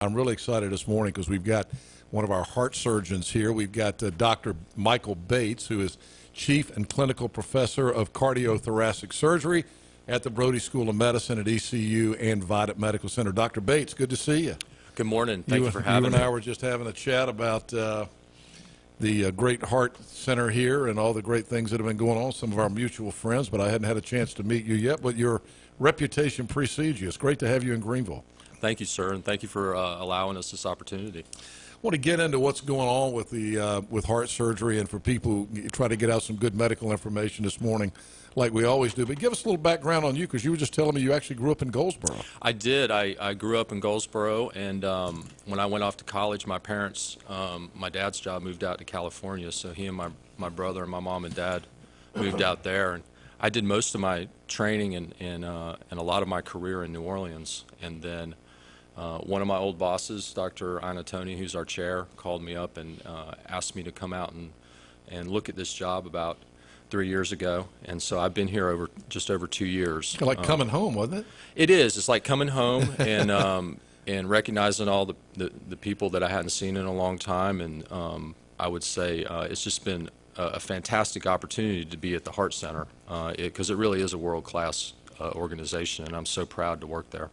I'm really excited this morning because we've got one of our heart surgeons here. We've got Dr. Michael Bates, who is Chief and Clinical Professor of Cardiothoracic Surgery at the Brody School of Medicine at ECU and Vidant Medical Center. Dr. Bates, good to see you. Good morning. Thank you for having me. You and I were just having a chat about the great heart center here and all the great things that have been going on, some of our mutual friends, but I hadn't had a chance to meet you yet, but your reputation precedes you. It's great to have you in Greenville. Thank you, sir, and thank you for allowing us this opportunity. I want to get into what's going on with the with heart surgery, and for people who try to get out some good medical information this morning, like we always do. But give us a little background on you, because you were just telling me you actually grew up in Goldsboro. I did. I grew up in Goldsboro, and when I went off to college, my parents, my dad's job moved out to California, so he and my brother and my mom and dad moved out there. And I did most of my training and a lot of my career in New Orleans, and then one of my old bosses, Dr. Inatoni, who's our chair, called me up and asked me to come out and look at this job about 3 years ago. And so I've been here just over 2 years. Like coming home, wasn't it? It is. It's like coming home and recognizing all the people that I hadn't seen in a long time. And I would say it's just been a fantastic opportunity to be at the Heart Center, because it really is a world-class organization, and I'm so proud to work there.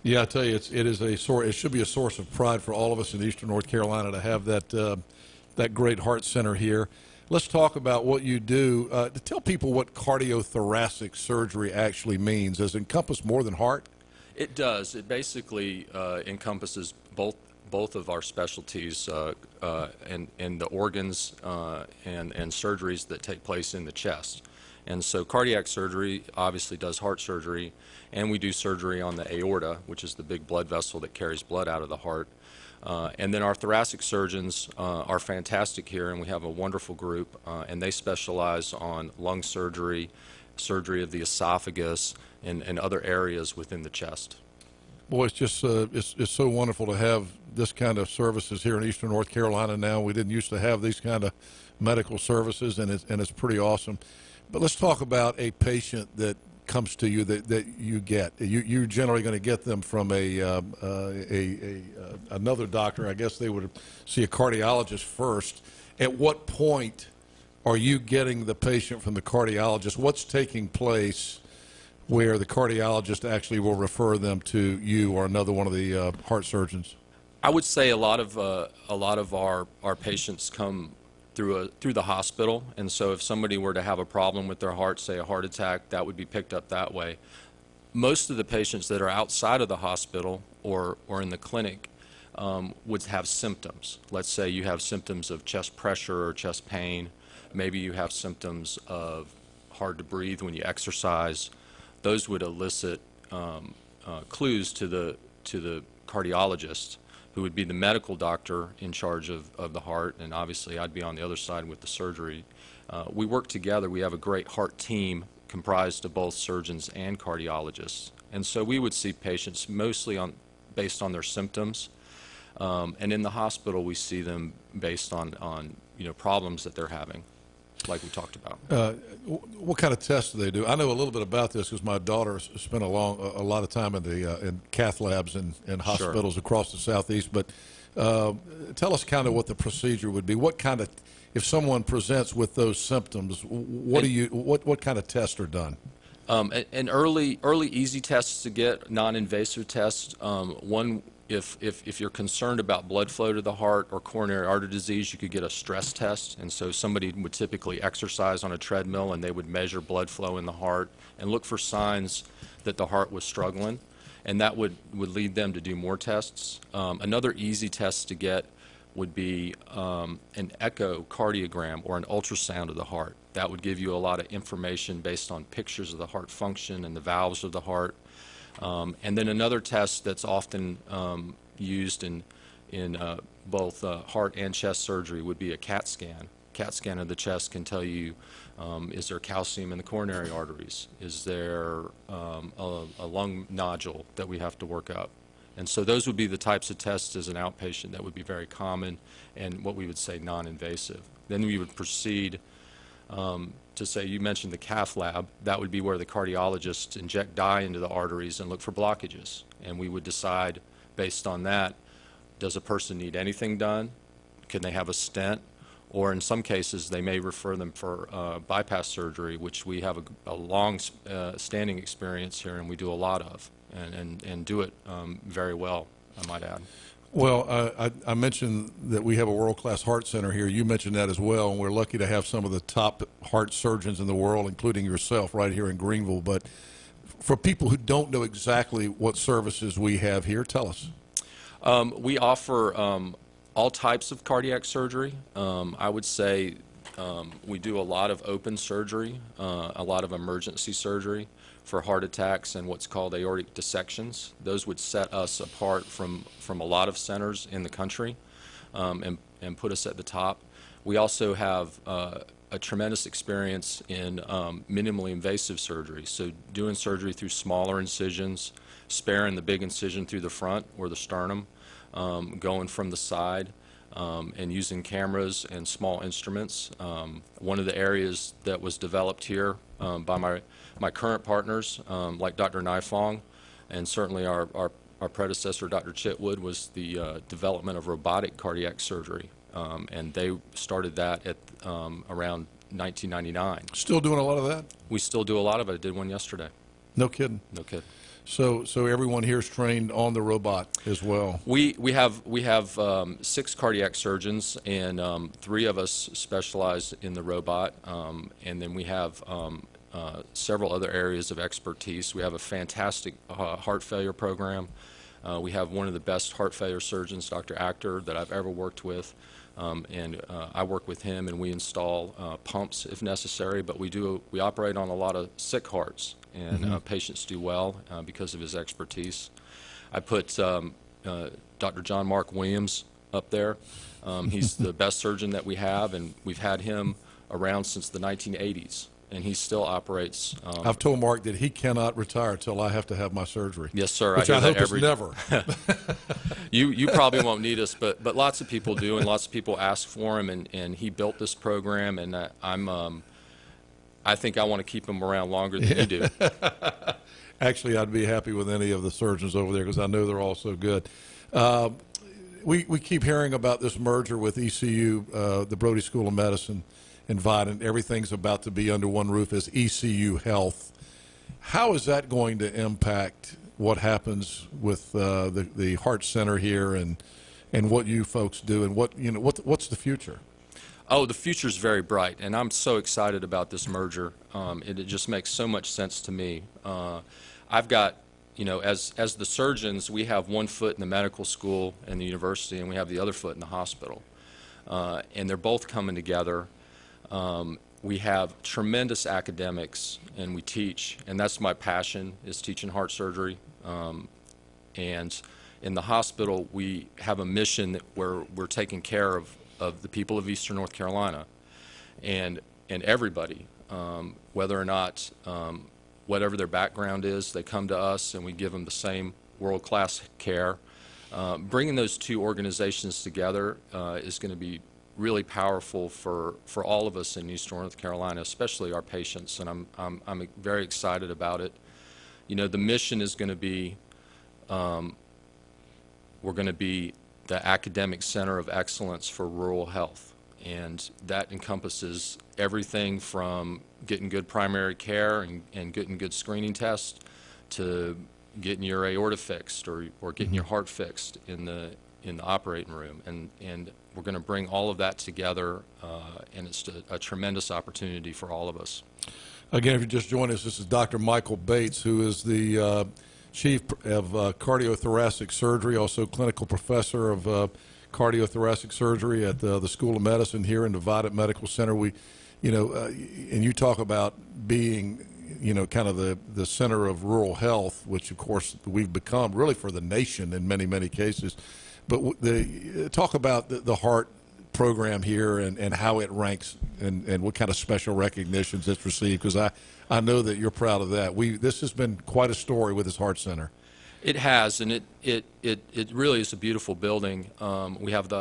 Yeah, I tell you, it should be a source of pride for all of us in Eastern North Carolina to have that great heart center here. Let's talk about what you do. To tell people what cardiothoracic surgery actually means. Does it encompass more than heart? It does. It basically encompasses both of our specialties and the organs and surgeries that take place in the chest. And so cardiac surgery obviously does heart surgery, and we do surgery on the aorta, which is the big blood vessel that carries blood out of the heart. And then our thoracic surgeons are fantastic here, and we have a wonderful group, and they specialize on lung surgery, surgery of the esophagus, and other areas within the chest. Boy, it's just it's so wonderful to have this kind of services here in Eastern North Carolina now. We didn't used to have these kind of medical services, and it's pretty awesome. But let's talk about a patient that comes to you that you get. You're generally going to get them from another doctor. I guess they would see a cardiologist first. At what point are you getting the patient from the cardiologist? What's taking place where the cardiologist actually will refer them to you or another one of the heart surgeons? I would say a lot of our patients come through the hospital, and so if somebody were to have a problem with their heart, say a heart attack, that would be picked up that way. Most of the patients that are outside of the hospital or in the clinic would have symptoms. Let's say you have symptoms of chest pressure or chest pain. Maybe you have symptoms of hard to breathe when you exercise. Those would elicit clues to the cardiologist, who would be the medical doctor in charge of the heart, and obviously I'd be on the other side with the surgery. We work together. We have a great heart team comprised of both surgeons and cardiologists. And so we would see patients mostly based on their symptoms, and in the hospital we see them based on problems that they're having, like we talked about. What kind of tests do they do? I know a little bit about this because my daughter spent a lot of time in cath labs and hospitals across the Southeast. But tell us kind of what the procedure would be. What kind of, if someone presents with those symptoms, what kind of tests are done? And early easy tests to get, non-invasive tests. One, if you're concerned about blood flow to the heart or coronary artery disease, you could get a stress test. And so somebody would typically exercise on a treadmill, and they would measure blood flow in the heart and look for signs that the heart was struggling, and that would lead them to do more tests. Another easy test to get would be an echocardiogram or an ultrasound of the heart. That would give you a lot of information based on pictures of the heart function and the valves of the heart. And then another test that's often used in both heart and chest surgery would be a CAT scan. CAT scan of the chest can tell you, is there calcium in the coronary arteries? Is there a lung nodule that we have to work up? And so those would be the types of tests as an outpatient that would be very common and what we would say non-invasive. Then we would proceed to say, you mentioned the cath lab. That would be where the cardiologists inject dye into the arteries and look for blockages. And we would decide based on that Does a person need anything done? Can they have a stent? Or in some cases, they may refer them for bypass surgery, which we have a long standing experience here, and we do a lot of, and do it very well, I might add. Well, I mentioned that we have a world-class heart center here. You mentioned that as well, and we're lucky to have some of the top heart surgeons in the world, including yourself, right here in Greenville. But for people who don't know exactly what services we have here, tell us. We offer all types of cardiac surgery. I would say we do a lot of open surgery, a lot of emergency surgery for heart attacks and what's called aortic dissections. Those would set us apart from a lot of centers in the country and put us at the top. We also have a tremendous experience in minimally invasive surgery, so doing surgery through smaller incisions, sparing the big incision through the front or the sternum, going from the side, and using cameras and small instruments. One of the areas that was developed here by my current partners, like Dr. Nifong, and certainly our predecessor, Dr. Chitwood, was the development of robotic cardiac surgery, and they started that at around 1999. Still doing a lot of that? We still do a lot of it. I did one yesterday. No kidding. No kidding. So everyone here is trained on the robot as well. We have 6 cardiac surgeons, and 3 of us specialize in the robot, and then we have several other areas of expertise. We have a fantastic heart failure program. We have one of the best heart failure surgeons, Dr. Actor, that I've ever worked with, and I work with him, and we install pumps if necessary. But we operate on a lot of sick hearts, and patients do well because of his expertise. I put Dr. John Mark Williams up there. He's the best surgeon that we have, and we've had him around since the 1980s. And he still operates. I've told Mark that he cannot retire till I have to have my surgery. Yes, sir. Which I hope is never. You probably won't need us, but lots of people do, and lots of people ask for him. And he built this program, and I think I want to keep him around longer than you do. Actually, I'd be happy with any of the surgeons over there because I know they're all so good. We keep hearing about this merger with ECU, the Brody School of Medicine, and Vidant. Everything's about to be under one roof as ECU Health. How is that going to impact what happens with the heart center here and what you folks do, and what's the future? Oh, the future's very bright, and I'm so excited about this merger. It just makes so much sense to me. I've got, as the surgeons, we have one foot in the medical school and the university, and we have the other foot in the hospital. And they're both coming together. We have tremendous academics, and we teach, and that's my passion, is teaching heart surgery. And in the hospital, we have a mission where we're taking care of the people of Eastern North Carolina, and everybody, whether or not, whatever their background is, they come to us and we give them the same world-class care. Bringing those two organizations together is going to be really powerful for all of us in Eastern North Carolina, especially our patients, and I'm very excited about it. The mission is going to be, we're going to be the academic center of excellence for rural health, and that encompasses everything from getting good primary care and getting good screening tests to getting your aorta fixed or getting your heart fixed in the operating room, and we're going to bring all of that together, and it's a tremendous opportunity for all of us. Again, if you just joined us, this is Dr. Michael Bates, who is the Chief of Cardiothoracic Surgery, also clinical professor of cardiothoracic surgery at the School of Medicine here in the Vidant Medical Center. We, and you talk about being, kind of the center of rural health, which of course we've become really for the nation in many, many cases. But talk about the heart program here and how it ranks and what kind of special recognitions it's received, because I know that you're proud of that. This has been quite a story with this heart center. It has, and it really is a beautiful building. We have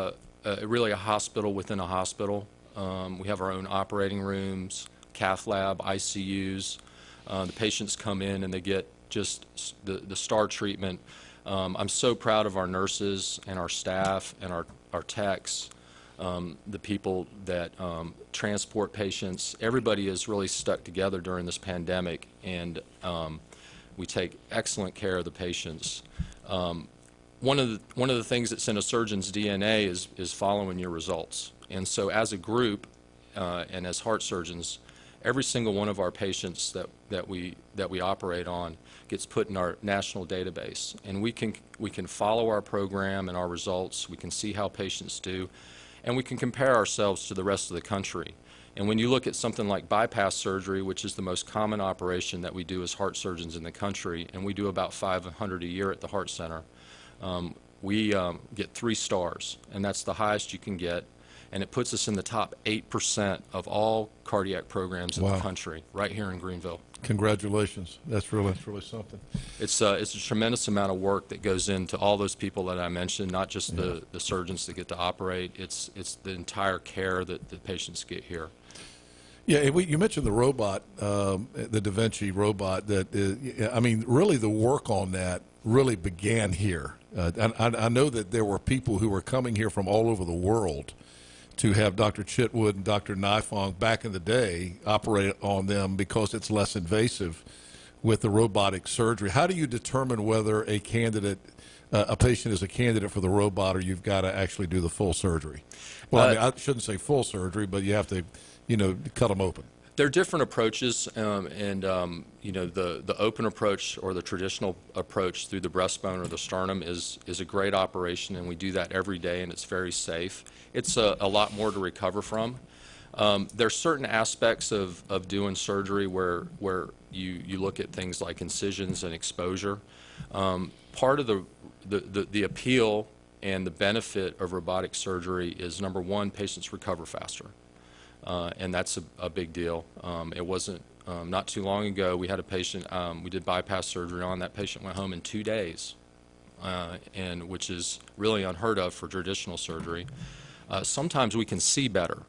really a hospital within a hospital. We have our own operating rooms, cath lab, ICUs. The patients come in and they get just the STAR treatment. I'm so proud of our nurses and our staff and our techs, the people that transport patients. Everybody has really stuck together during this pandemic, and we take excellent care of the patients. One of the things that's in a surgeon's DNA is following your results. And so as a group and as heart surgeons, every single one of our patients that we operate on gets put in our national database, and we can follow our program and our results. We can see how patients do, and we can compare ourselves to the rest of the country. And when you look at something like bypass surgery, which is the most common operation that we do as heart surgeons in the country, and we do about 500 a year at the Heart Center, we get 3 stars, and that's the highest you can get. And it puts us in the top 8% of all cardiac programs in the country, right here in Greenville. Congratulations. That's really something. It's a tremendous amount of work that goes into all those people that I mentioned, not just the surgeons that get to operate. It's the entire care that the patients get here. Yeah, you mentioned the robot, the Da Vinci robot. I mean, really the work on that really began here. I know that there were people who were coming here from all over the world to have Dr. Chitwood and Dr. Nifong back in the day operate on them because it's less invasive with the robotic surgery. How do you determine whether a patient is a candidate for the robot, or you've got to actually do the full surgery? Well, I mean, I shouldn't say full surgery, but you have to, cut them open. There are different approaches, and the open approach or the traditional approach through the breastbone or the sternum is a great operation, and we do that every day, and it's very safe. It's a lot more to recover from. There are certain aspects of doing surgery where you look at things like incisions and exposure. Part of the appeal and the benefit of robotic surgery is, number one, patients recover faster. And that's a big deal. It wasn't not too long ago, we had a patient, we did bypass surgery on. That patient went home in 2 days, and which is really unheard of for traditional surgery. Sometimes we can see better,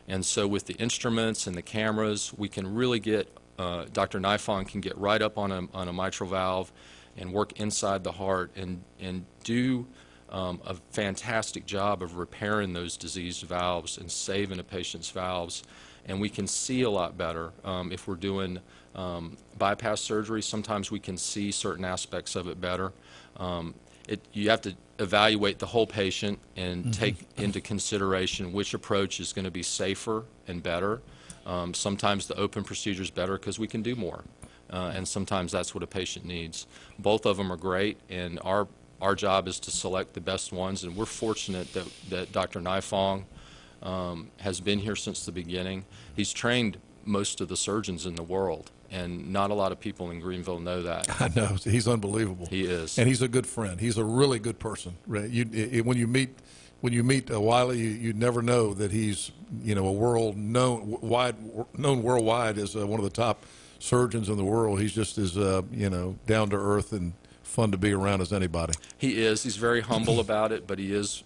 and so with the instruments and the cameras, we can really get, Dr. Nifong can get right up on a mitral valve and work inside the heart and do a fantastic job of repairing those diseased valves and saving a patient's valves. And we can see a lot better. If we're doing bypass surgery, sometimes we can see certain aspects of it better. You have to evaluate the whole patient and take into consideration which approach is going to be safer and better. Sometimes the open procedure is better because we can do more, and sometimes that's what a patient needs. Both of them are great, and our job is to select the best ones, and we're fortunate that Dr. Nifong has been here since the beginning. He's trained most of the surgeons in the world, and not a lot of people in Greenville know that. I know. He's unbelievable. He is. And he's a good friend. He's a really good person. When you meet Wiley, you never know that he's a known worldwide as one of the top surgeons in the world. He's just as down to earth and fun to be around as anybody. He is. He's very humble about it, but he is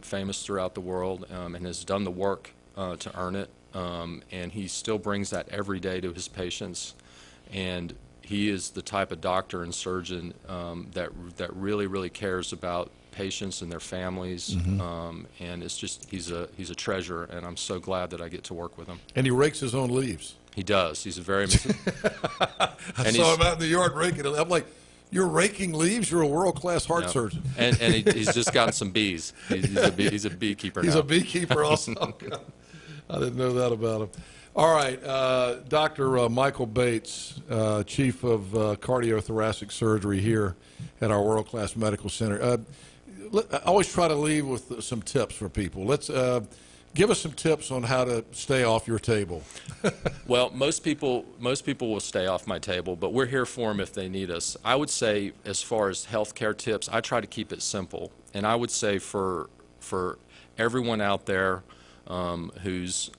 famous throughout the world, and has done the work to earn it. And he still brings that every day to his patients. And he is the type of doctor and surgeon that really cares about patients and their families. And it's just he's a treasure, and I'm so glad that I get to work with him. And he rakes his own leaves. He does. He's a very. I saw him out in the yard raking it. I'm like, you're raking leaves? You're a world-class heart surgeon. And he's just gotten some bees. He's a beekeeper now. He's a beekeeper also. I didn't know that about him. All right, Dr. Michael Bates, Chief of Cardiothoracic Surgery here at our world-class medical center. I always try to leave with some tips for people. Let's give us some tips on how to stay off your table. Well, most people will stay off my table, but we're here for them if they need us. I would say, as far as healthcare tips, I try to keep it simple, and I would say for everyone out there who's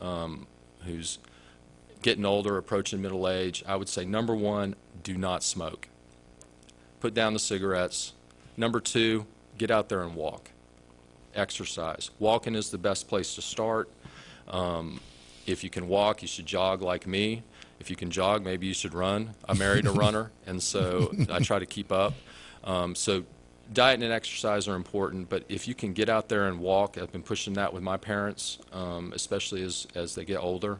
getting older, approaching middle age, I would say, number one, do not smoke. Put down the cigarettes. Number two, get out there and walk. Exercise. Walking is the best place to start. If you can walk, you should jog like me. If you can jog, maybe you should run. I married a runner, and so I try to keep up. So diet and exercise are important, but if you can get out there and walk, I've been pushing that with my parents, especially as they get older.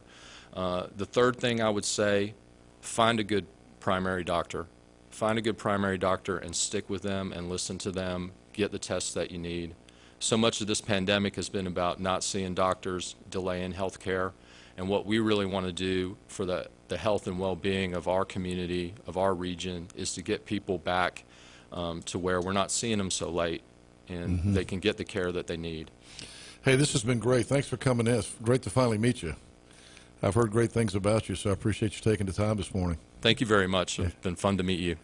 The third thing I would say, find a good primary doctor. Find a good primary doctor and stick with them and listen to them, get the tests that you need. So much of this pandemic has been about not seeing doctors, delaying health care, and what we really want to do for the health and well-being of our community, of our region, is to get people back to where we're not seeing them so late and they can get the care that they need. Hey, this has been great. Thanks for coming in. It's great to finally meet you. I've heard great things about you, so I appreciate you taking the time this morning. Thank you very much. It's been fun to meet you.